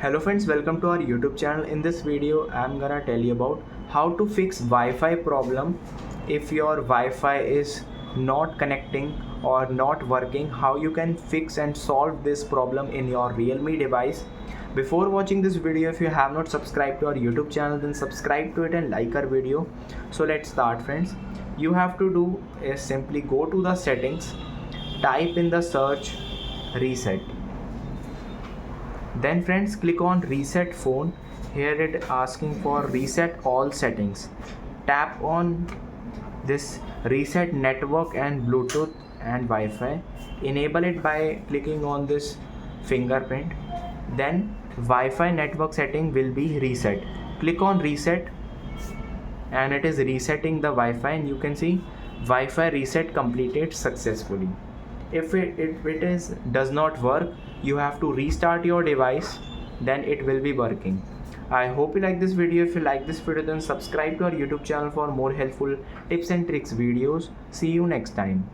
Hello friends, welcome to our YouTube channel. In this video I'm gonna tell you about how to fix Wi-Fi problem if your Wi-Fi is not connecting or not working, how you can fix and solve this problem in your Realme device. Before watching this video, if you have not subscribed to our YouTube channel, then subscribe to it and like our video. So let's start friends. You have to do is simply go to the settings, type in the search reset. Then friends, click on reset phone. Here it asking for reset all settings. Tap on this reset network and Bluetooth and Wi-Fi. Enable it by clicking on this fingerprint. Then Wi-Fi network setting will be reset. Click on reset and it is resetting the Wi-Fi, and you can see Wi-Fi reset completed successfully. If it does not work, you have to restart your device, then it will be working. I hope you like this video. If you like this video, then subscribe to our YouTube channel for more helpful tips and tricks videos. See you next time.